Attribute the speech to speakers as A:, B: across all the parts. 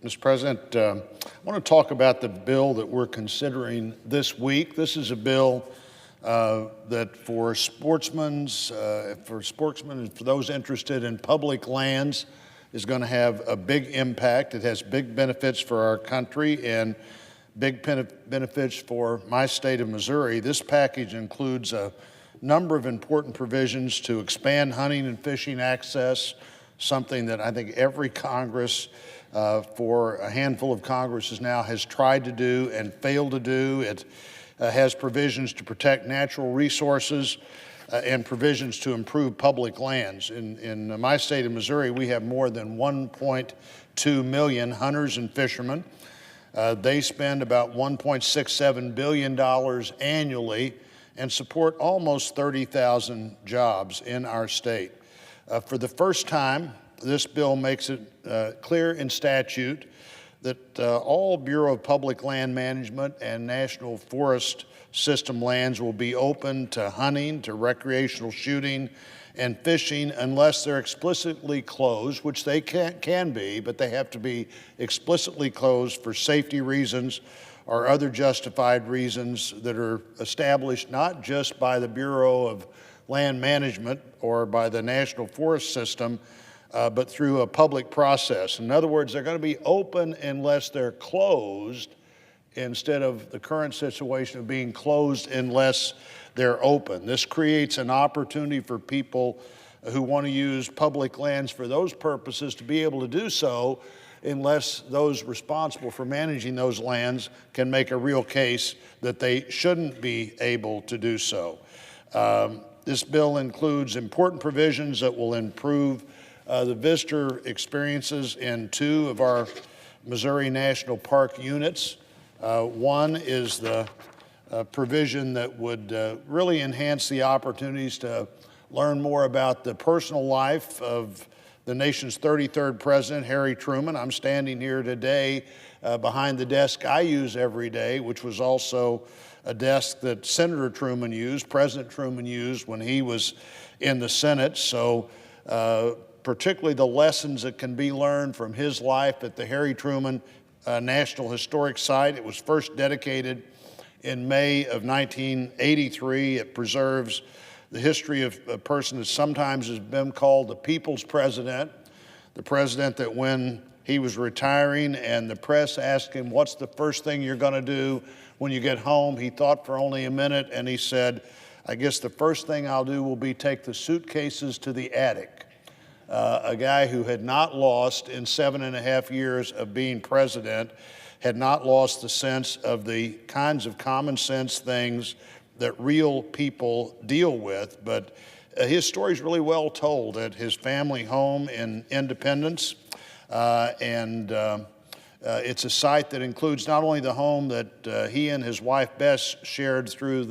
A: Mr. President, I want to talk about the bill that we're considering this week. This is a bill that for sportsmen and for those interested in public lands is going to have a big impact. It has big benefits for our country and big benefits for my state of Missouri. This package includes a number of important provisions to expand hunting and fishing access, something that I think every Congress for a handful of Congresses now has tried to do and failed to do. It has provisions to protect natural resources and provisions to improve public lands. In my state of Missouri, we have more than 1.2 million hunters and fishermen. They spend about $1.67 billion annually and support almost 30,000 jobs in our state. For the first time, this bill makes it clear in statute that all Bureau of Public Land Management and National Forest System lands will be open to hunting, to recreational shooting, and fishing unless they're explicitly closed, which they can be, but they have to be explicitly closed for safety reasons or other justified reasons that are established not just by the Bureau of Land Management or by the National Forest System, but through a public process. In other words, they're going to be open unless they're closed, instead of the current situation of being closed unless they're open. This creates an opportunity for people who want to use public lands for those purposes to be able to do so unless those responsible for managing those lands can make a real case that they shouldn't be able to do so. This bill includes important provisions that will improve the visitor experiences in 2 of our Missouri National Park units. One is the provision that would really enhance the opportunities to learn more about the personal life of the nation's 33rd president, Harry Truman. I'm standing here today behind the desk I use every day, which was also a desk that Senator Truman used, President Truman used when he was in the Senate. So particularly the lessons that can be learned from his life at the Harry Truman National Historic Site. It was first dedicated in May of 1983. It preserves the history of a person that sometimes has been called the people's president, the president that when he was retiring and the press asked him, "What's the first thing you're going to do when you get home?" He thought for only a minute and he said, "I guess the first thing I'll do will be take the suitcases to the attic." A guy who had not lost in 7.5 years of being president, had not lost the sense of the kinds of common sense things that real people deal with. But his story is really well told at his family home in Independence. It's a site that includes not only the home that he and his wife Bess shared through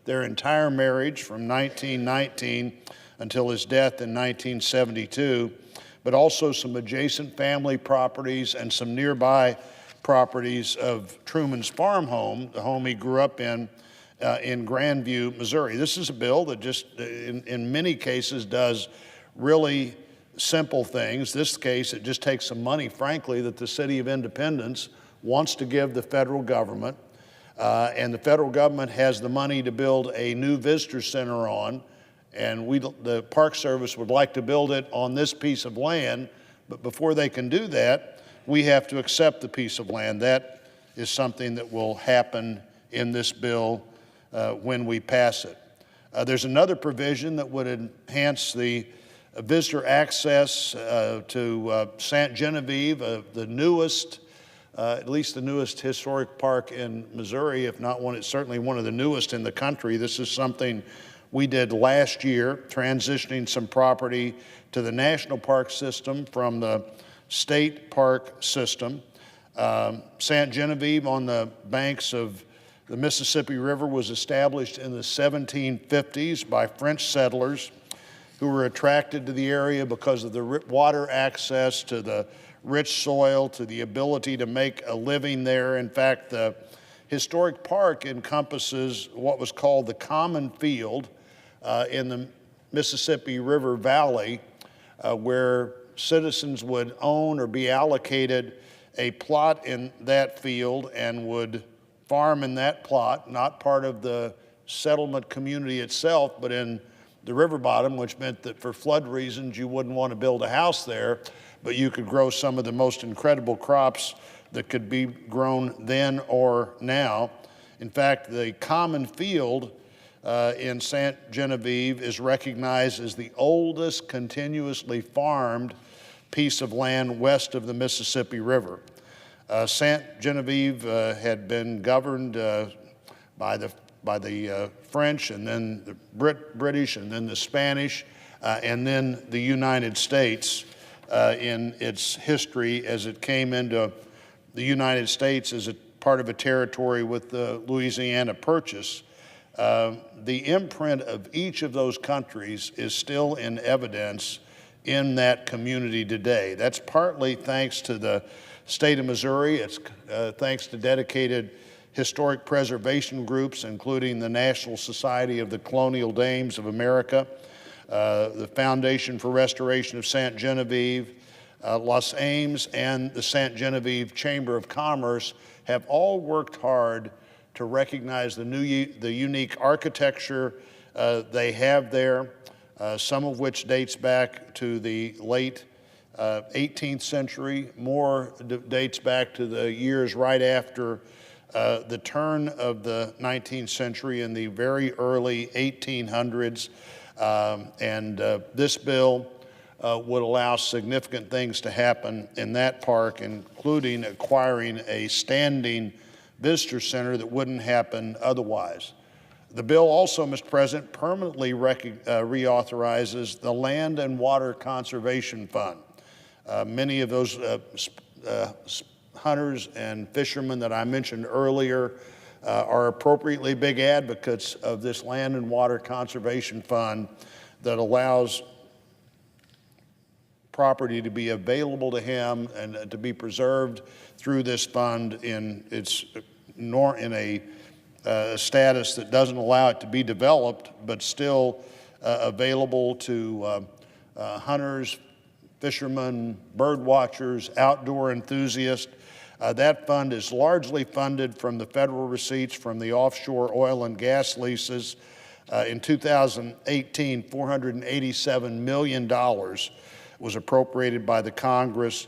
A: their entire marriage from 1919 until his death in 1972, but also some adjacent family properties and some nearby properties of Truman's farm home, the home he grew up in Grandview, Missouri. This is a bill that just, in many cases, does really simple things. This case, it just takes some money, frankly, that the city of Independence wants to give the federal government, and the federal government has the money to build a new visitor center on, and the Park Service would like to build it on this piece of land, but before they can do that, we have to accept the piece of land. That is something that will happen in this bill when we pass it. There's another provision that would enhance the visitor access to St. Genevieve, the newest, at least the newest historic park in Missouri, if not one, it's certainly one of the newest in the country. This is something we did last year, transitioning some property to the national park system from the state park system. St. Genevieve on the banks of the Mississippi River was established in the 1750s by French settlers who were attracted to the area because of the water access to the rich soil, to the ability to make a living there. In fact, the historic park encompasses what was called the Common Field in the Mississippi River Valley, where citizens would own or be allocated a plot in that field and would farm in that plot, not part of the settlement community itself, but in the river bottom, which meant that for flood reasons, you wouldn't want to build a house there, but you could grow some of the most incredible crops that could be grown then or now. In fact, the common field in St. Genevieve is recognized as the oldest continuously farmed piece of land west of the Mississippi River. St. Genevieve had been governed by the French, and then the British, and then the Spanish, and then the United States in its history as it came into the United States as a part of a territory with the Louisiana Purchase. The imprint of each of those countries is still in evidence in that community today. That's partly thanks to the state of Missouri. It's thanks to dedicated historic preservation groups, including the National Society of the Colonial Dames of America, the Foundation for Restoration of St. Genevieve, Los Ames, and the St. Genevieve Chamber of Commerce have all worked hard to recognize the unique architecture they have there, some of which dates back to the late 18th century, more dates back to the years right after the turn of the 19th century in the very early 1800s. This bill would allow significant things to happen in that park, including acquiring a standing visitor center that wouldn't happen otherwise. The bill also, Mr. President, permanently reauthorizes the Land and Water Conservation Fund. Many of those hunters and fishermen that I mentioned earlier are appropriately big advocates of this Land and Water Conservation Fund that allows property to be available to him and to be preserved through this fund in a status that doesn't allow it to be developed, but still available to hunters, fishermen, bird watchers, outdoor enthusiasts. That fund is largely funded from the federal receipts from the offshore oil and gas leases. In 2018, $487 million was appropriated by the Congress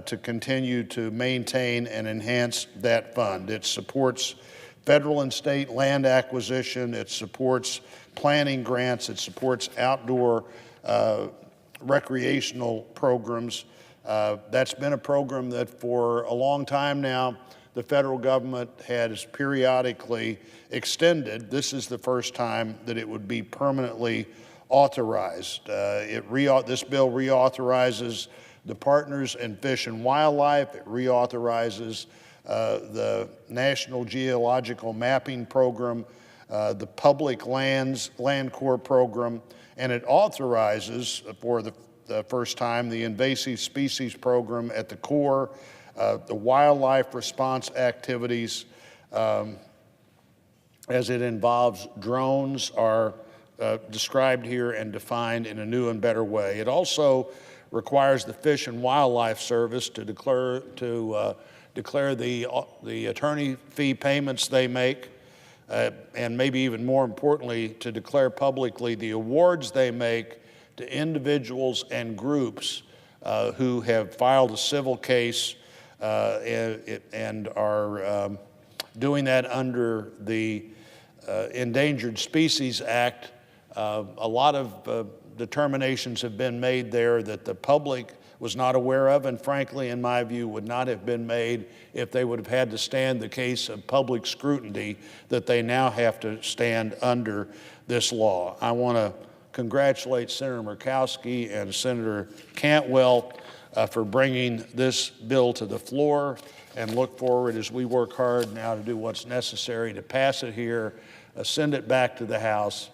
A: to continue to maintain and enhance that fund. It supports federal and state land acquisition, it supports planning grants, it supports outdoor recreational programs. That's been a program that for a long time now, the federal government has periodically extended. This is the first time that it would be permanently authorized. This bill reauthorizes the Partners in Fish and Wildlife. It reauthorizes the National Geological Mapping Program, the Public Lands Land Corps Program, and it authorizes for the first time the Invasive Species Program at the Corps, the wildlife response activities as it involves drones are described here and defined in a new and better way. It also requires the Fish and Wildlife Service to declare the attorney fee payments they make, and maybe even more importantly, to declare publicly the awards they make to individuals and groups who have filed a civil case and are doing that under the Endangered Species Act. A lot of determinations have been made there that the public was not aware of, and frankly, in my view, would not have been made if they would have had to stand the case of public scrutiny that they now have to stand under this law. I want to congratulate Senator Murkowski and Senator Cantwell for bringing this bill to the floor, and look forward as we work hard now to do what's necessary to pass it here, send it back to the House,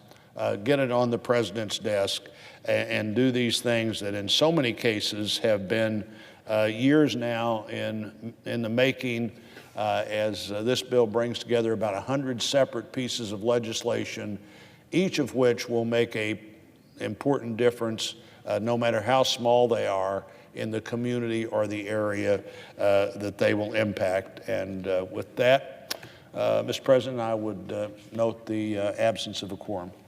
A: get it on the President's desk, and do these things that in so many cases have been years now in the making, as this bill brings together about 100 separate pieces of legislation, each of which will make an important difference, no matter how small they are, in the community or the area that they will impact. And with that, Mr. President, I would note the absence of a quorum.